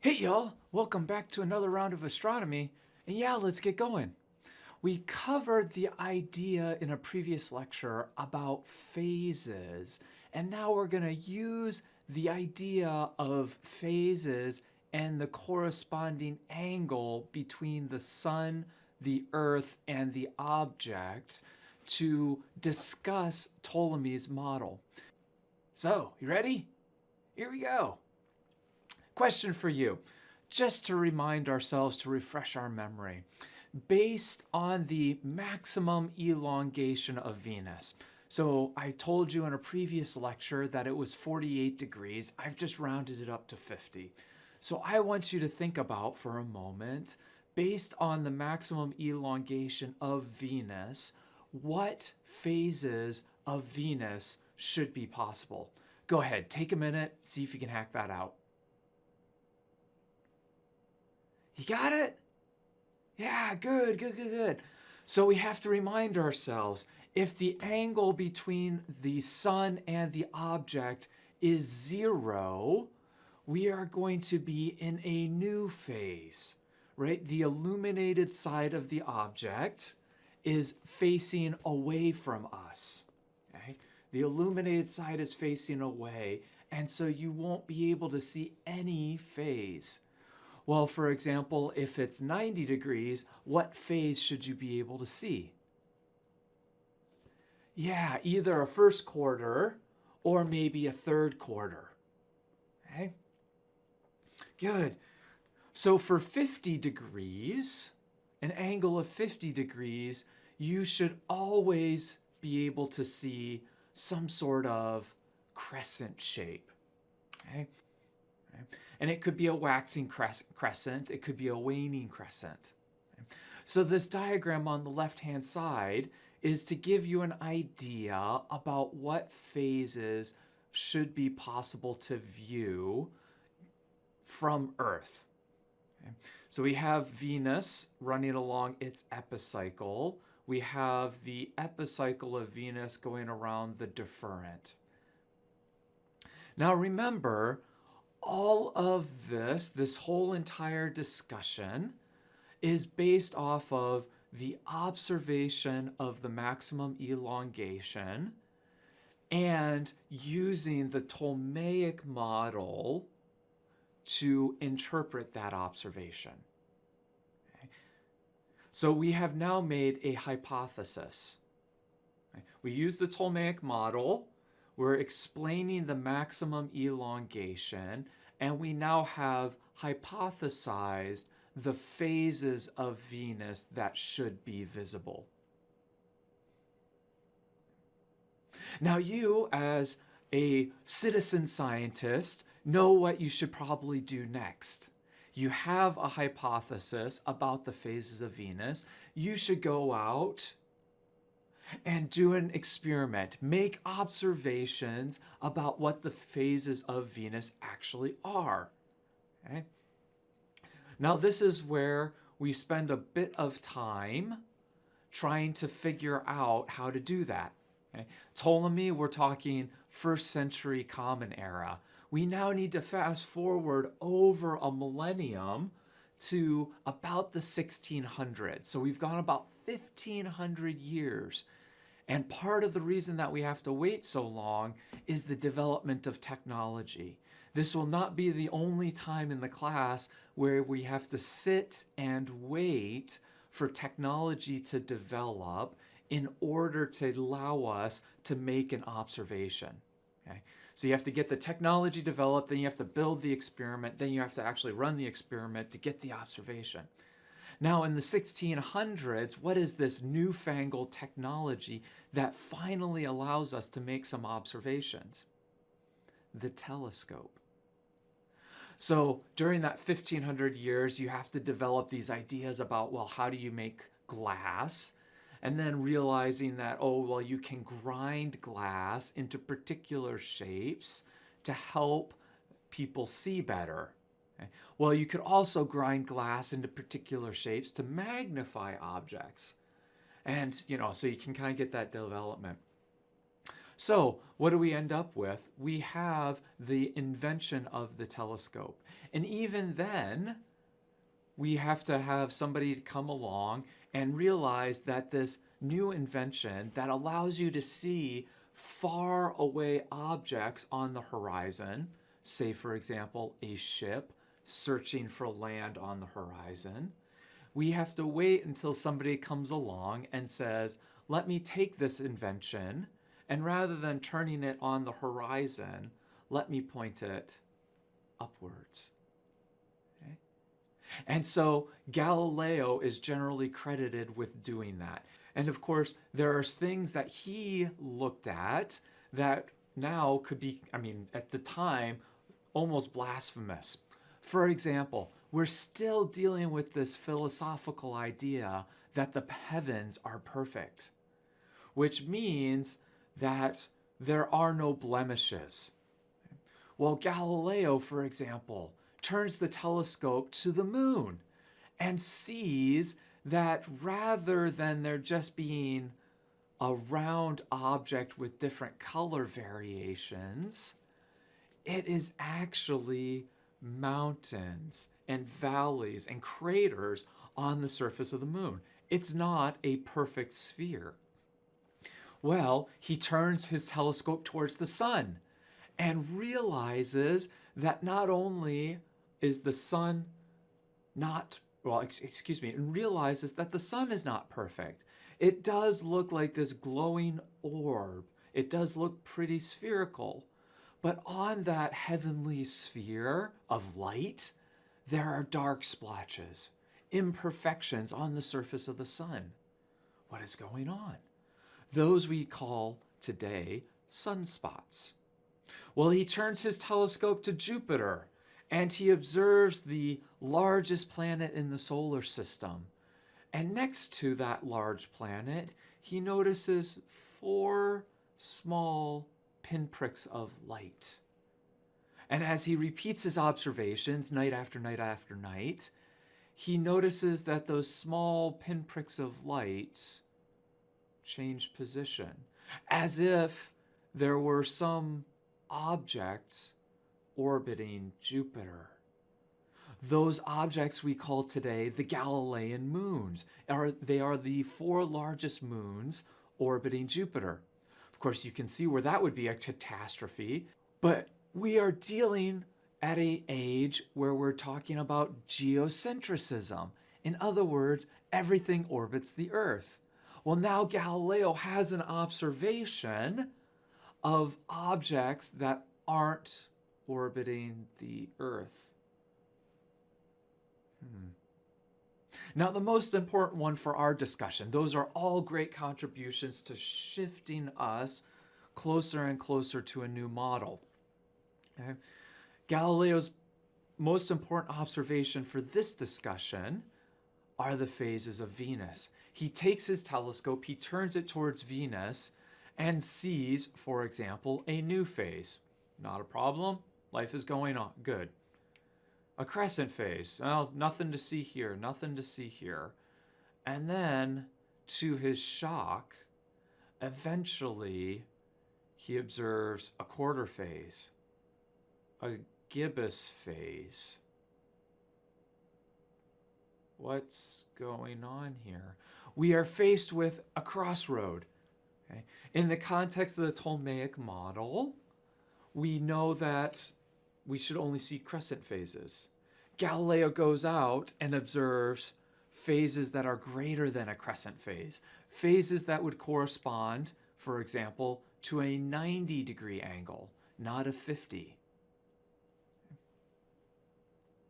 Hey y'all, welcome back to another round of astronomy. And yeah, let's get going. We covered the idea in a previous lecture about phases, and now we're going to use the idea of phases and the corresponding angle between the sun, the earth, and the object to discuss Ptolemy's model. So, you ready? Here we go. Question for you, just to remind ourselves, to refresh our memory. Based on the maximum elongation of Venus. So I told you in a previous lecture that it was 48 degrees. I've just rounded it up to 50. So I want you to think about for a moment, based on the maximum elongation of Venus, what phases of Venus should be possible? Go ahead, take a minute, see if you can hack that out. You got it? Yeah, good. So we have to remind ourselves, if the angle between the sun and the object is 0, we are going to be in a new phase, right? The illuminated side of the object is facing away from us, okay? The illuminated side is facing away, and so you won't be able to see any phase. Well, for example, if it's 90 degrees, what phase should you be able to see? Yeah, either a first quarter or maybe a third quarter. Okay? Good. So for 50 degrees, an angle of 50 degrees, you should always be able to see some sort of crescent shape. Okay? And it could be a waxing crescent, it could be a waning crescent. So this diagram on the left-hand side is to give you an idea about what phases should be possible to view from Earth. Okay. So we have Venus running along its epicycle. We have the epicycle of Venus going around the deferent. Now remember, all of this whole entire discussion is based off of the observation of the maximum elongation and using the Ptolemaic model to interpret that observation. Okay. So we have now made a hypothesis. Okay. We use the Ptolemaic model. We're explaining the maximum elongation, and we now have hypothesized the phases of Venus that should be visible. Now you, as a citizen scientist, know what you should probably do next. You have a hypothesis about the phases of Venus. You should go out and do an experiment. Make observations about what the phases of Venus actually are. Okay? Now this is where we spend a bit of time trying to figure out how to do that. Okay? Ptolemy, we're talking 1st century Common Era. We now need to fast forward over a millennium to about the 1600s. So we've gone about 1500 years. And part of the reason that we have to wait so long is the development of technology. This will not be the only time in the class where we have to sit and wait for technology to develop in order to allow us to make an observation. Okay? So you have to get the technology developed, then you have to build the experiment, then you have to actually run the experiment to get the observation. Now in the 1600s, what is this newfangled technology that finally allows us to make some observations? The telescope. So during that 1500 years, you have to develop these ideas about, well, how do you make glass? And then realizing that, oh, well, you can grind glass into particular shapes to help people see better. Okay. Well, you could also grind glass into particular shapes to magnify objects. And, so you can kind of get that development. So what do we end up with? We have the invention of the telescope. And even then, we have to have somebody come along and realize that this new invention that allows you to see far away objects on the horizon, say for example, a ship searching for land on the horizon, we have to wait until somebody comes along and says, let me take this invention, and rather than turning it on the horizon, let me point it upwards. Okay? And so Galileo is generally credited with doing that. And of course, there are things that he looked at that now could be, at the time, almost blasphemous. For example, we're still dealing with this philosophical idea that the heavens are perfect, which means that there are no blemishes. Well, Galileo, for example, turns the telescope to the moon and sees that rather than there just being a round object with different color variations, it is actually mountains and valleys and craters on the surface of the moon. It's not a perfect sphere. Well, he turns his telescope towards the sun and realizes that not only is the sun and realizes that the sun is not perfect. It does look like this glowing orb. It does look pretty spherical. But on that heavenly sphere of light, there are dark splotches, imperfections on the surface of the sun. What is going on? Those we call today sunspots. Well, he turns his telescope to Jupiter and he observes the largest planet in the solar system. And next to that large planet, he notices 4 small pinpricks of light. And as he repeats his observations night after night after night, he notices that those small pinpricks of light change position, as if there were some object orbiting Jupiter. Those objects we call today the Galilean moons. They are the 4 largest moons orbiting Jupiter. Of course, you can see where that would be a catastrophe, but we are dealing at an age where we're talking about geocentrism. In other words, everything orbits the Earth. Well, now Galileo has an observation of objects that aren't orbiting the Earth. Now, the most important one for our discussion, those are all great contributions to shifting us closer and closer to a new model. Okay? Galileo's most important observation for this discussion are the phases of Venus. He takes his telescope, he turns it towards Venus, and sees, for example, a new phase. Not a problem. Life is going on. Good. A crescent phase. Well, nothing to see here, nothing to see here. And then, to his shock, eventually he observes a quarter phase, a gibbous phase. What's going on here? We are faced with a crossroad. Okay? In the context of the Ptolemaic model, we know that we should only see crescent phases. Galileo goes out and observes phases that are greater than a crescent phase, phases that would correspond, for example, to a 90-degree angle, not a 50.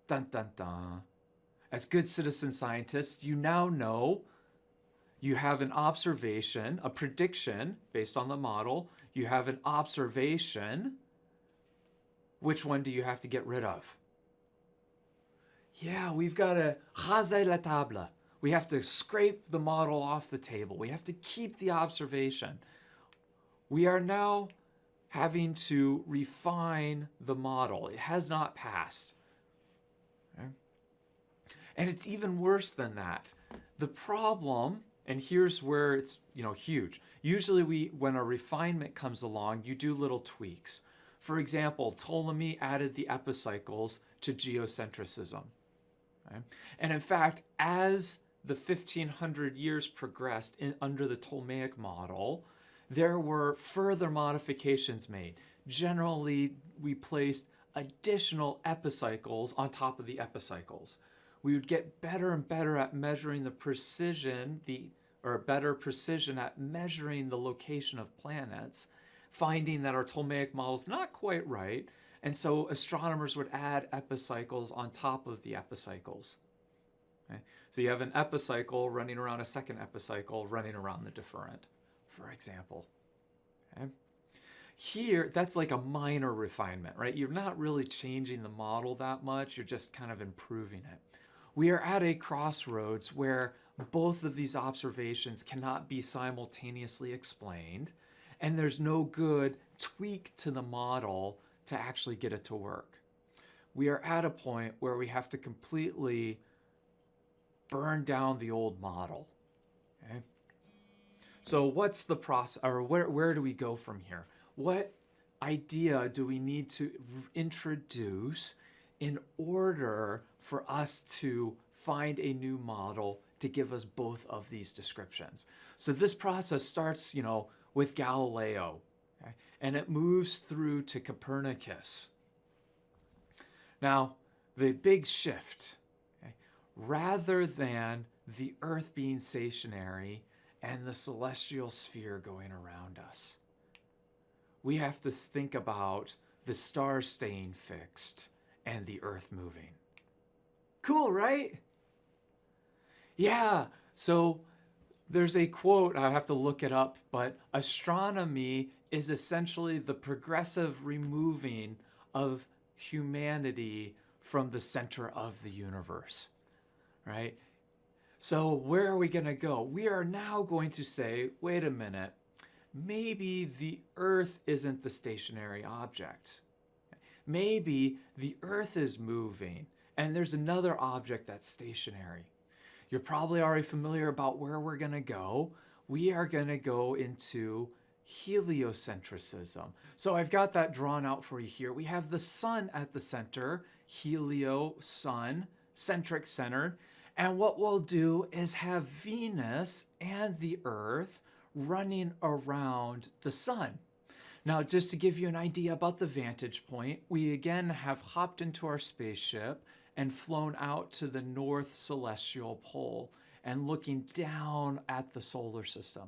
Dun, dun, dun. As good citizen scientists, you now know you have an observation, a prediction based on the model. You have an observation. Which one do you have to get rid of? Yeah, we've got to raser la table. We have to scrape the model off the table. We have to keep the observation. We are now having to refine the model. It has not passed. Okay? And it's even worse than that. The problem, And here's where it's, huge. Usually when a refinement comes along, you do little tweaks. For example, Ptolemy added the epicycles to geocentrism. Okay? And in fact, as the 1500 years progressed under the Ptolemaic model, there were further modifications made. Generally, we placed additional epicycles on top of the epicycles. We would get better and better at measuring the precision, better precision at measuring the location of planets, finding that our Ptolemaic model is not quite right, and so astronomers would add epicycles on top of the epicycles. Okay? So you have an epicycle running around a second epicycle running around the different, for example. Okay? Here, that's like a minor refinement, right? You're not really changing the model that much, you're just kind of improving it. We are at a crossroads where both of these observations cannot be simultaneously explained, and there's no good tweak to the model to actually get it to work. We are at a point where we have to completely burn down the old model. Okay? So what's the process, or where do we go from here? What idea do we need to introduce in order for us to find a new model to give us both of these descriptions? So this process starts, with Galileo, okay? And it moves through to Copernicus. Now, the big shift, okay? Rather than the Earth being stationary and the celestial sphere going around us, we have to think about the stars staying fixed and the Earth moving. Cool, right? Yeah, so there's a quote, I have to look it up, but astronomy is essentially the progressive removing of humanity from the center of the universe, right? So where are we going to go? We are now going to say, wait a minute, maybe the Earth isn't the stationary object. Maybe the Earth is moving and there's another object that's stationary. You're probably already familiar about where we're going to go. We are going to go into heliocentrism. So I've got that drawn out for you here. We have the sun at the center, helio, sun, centric, centered. And what we'll do is have Venus and the Earth running around the sun. Now, just to give you an idea about the vantage point, we again have hopped into our spaceship and flown out to the north celestial pole and looking down at the solar system.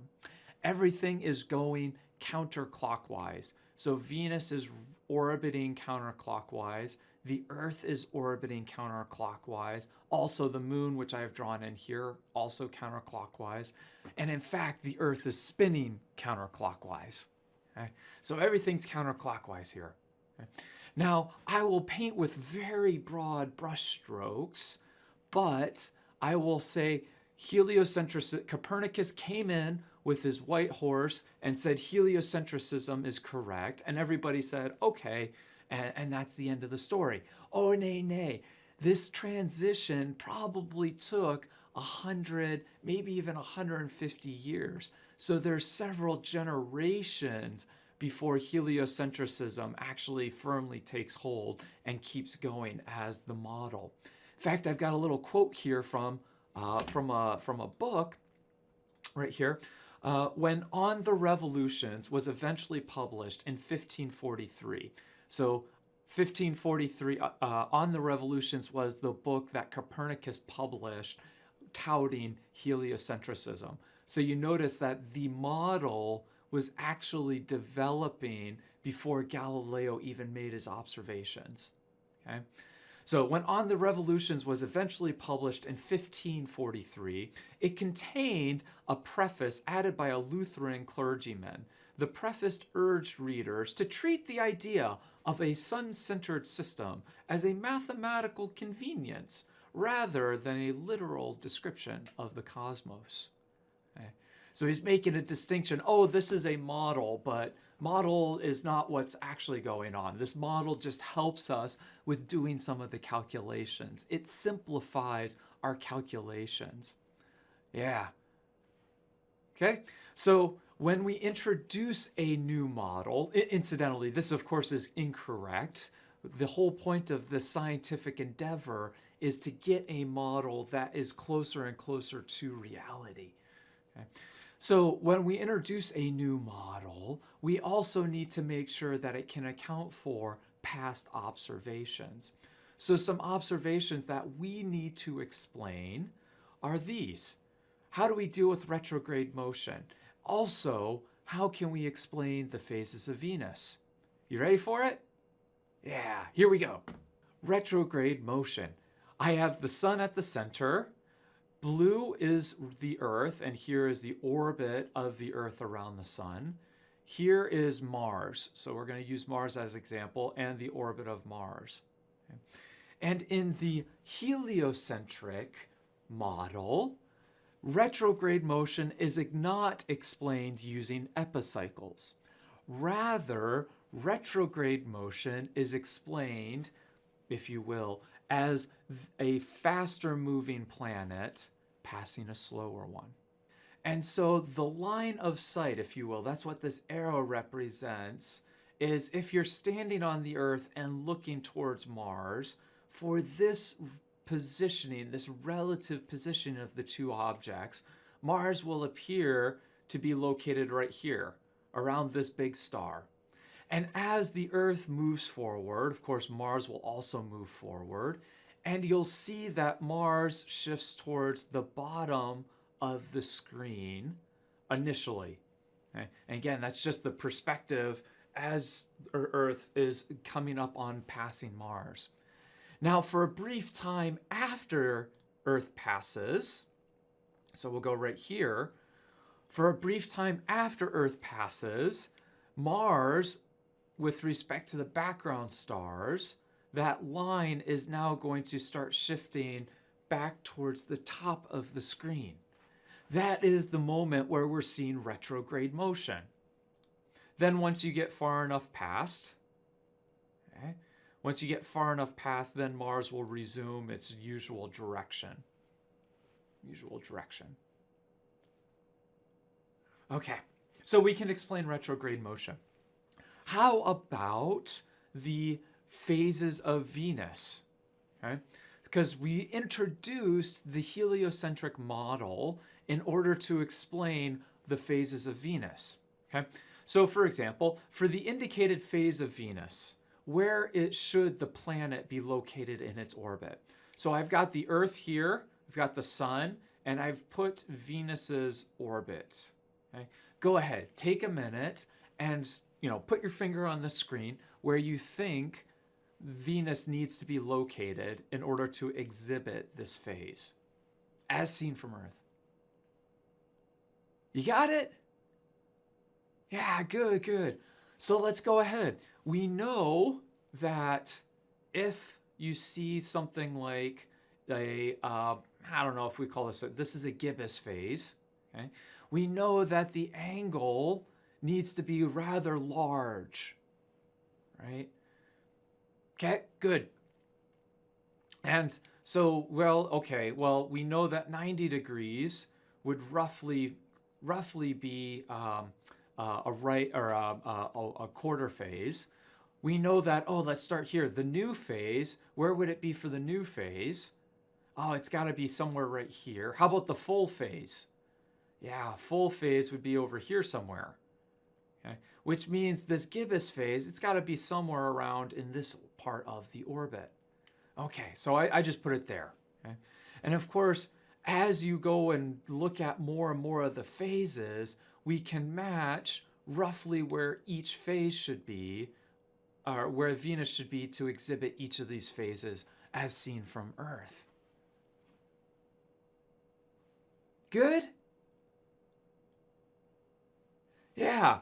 Everything is going counterclockwise. So Venus is orbiting counterclockwise. The Earth is orbiting counterclockwise. Also the moon, which I have drawn in here, also counterclockwise. And in fact, the Earth is spinning counterclockwise. Okay? So everything's counterclockwise here. Okay? Now, I will paint with very broad brush strokes, but I will say heliocentrism, Copernicus came in with his white horse and said heliocentrism is correct, and everybody said, okay, and that's the end of the story. Oh, nay. This transition probably took 100, maybe even 150 years. So there's several generations before heliocentrism actually firmly takes hold and keeps going as the model. In fact, I've got a little quote here from a book right here. When On the Revolutions was eventually published in 1543. So 1543, On the Revolutions was the book that Copernicus published touting heliocentrism. So you notice that the model was actually developing before Galileo even made his observations. Okay? So when On the Revolutions was eventually published in 1543, it contained a preface added by a Lutheran clergyman. The preface urged readers to treat the idea of a sun-centered system as a mathematical convenience rather than a literal description of the cosmos. Okay? So he's making a distinction. Oh, this is a model, but model is not what's actually going on. This model just helps us with doing some of the calculations. It simplifies our calculations. Yeah. Okay, so when we introduce a new model, incidentally, this of course is incorrect. The whole point of this scientific endeavor is to get a model that is closer and closer to reality. Okay? So when we introduce a new model, we also need to make sure that it can account for past observations. So some observations that we need to explain are these. How do we deal with retrograde motion? Also, how can we explain the phases of Venus? You ready for it? Yeah, here we go. Retrograde motion. I have the sun at the center. Blue is the Earth, and here is the orbit of the Earth around the sun. Here is Mars. So we're going to use Mars as an example, and the orbit of Mars. Okay. And in the heliocentric model, retrograde motion is not explained using epicycles. Rather, retrograde motion is explained, if you will, as a faster moving planet passing a slower one. And so the line of sight, if you will, that's what this arrow represents, is if you're standing on the Earth and looking towards Mars, for this positioning, this relative positioning of the two objects, Mars will appear to be located right here, around this big star. And as the Earth moves forward, of course, Mars will also move forward, and you'll see that Mars shifts towards the bottom of the screen initially. Okay? And again, that's just the perspective as Earth is coming up on passing Mars. Now, for a brief time after Earth passes, so we'll go right here, for a brief time after Earth passes, Mars, with respect to the background stars, that line is now going to start shifting back towards the top of the screen. That is the moment where we're seeing retrograde motion. Then once you get far enough past, okay, then Mars will resume its usual direction. Okay, so we can explain retrograde motion. How about the phases of Venus? Okay, because we introduced the heliocentric model in order to explain the phases of Venus. Okay, so for example, for the indicated phase of Venus, where should the planet be located in its orbit? So I've got the Earth here, I've got the sun, and I've put Venus's orbit. Okay? Go ahead, take a minute and put your finger on the screen where you think Venus needs to be located in order to exhibit this phase, as seen from Earth. You got it? Yeah, good. So let's go ahead. We know that if you see something like I don't know if we call this is a gibbous phase. Okay? We know that the angle needs to be rather large, right? Okay, good. And so, we know that 90 degrees would roughly be a right or a quarter phase. We know that, let's start here. The new phase, where would it be for the new phase? Oh, it's got to be somewhere right here. How about the full phase? Yeah, full phase would be over here somewhere. Okay? Which means this gibbous phase, it's got to be somewhere around in this part of the orbit. Okay, so I just put it there. Okay? And of course, as you go and look at more and more of the phases, we can match roughly where each phase should be, or where Venus should be to exhibit each of these phases as seen from Earth. Good? Yeah.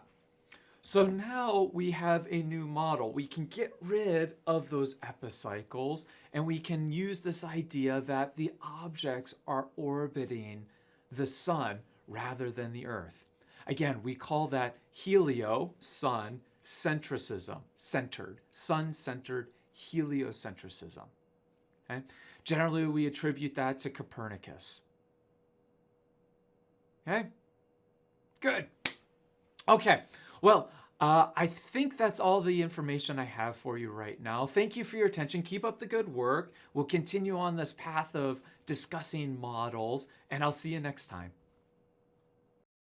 So now we have a new model. We can get rid of those epicycles, and we can use this idea that the objects are orbiting the sun rather than the Earth. Again, we call that sun centricism, sun-centered heliocentrism. Okay? Generally, we attribute that to Copernicus. Okay? Good. Okay. Well, I think that's all the information I have for you right now. Thank you for your attention. Keep up the good work. We'll continue on this path of discussing models, and I'll see you next time.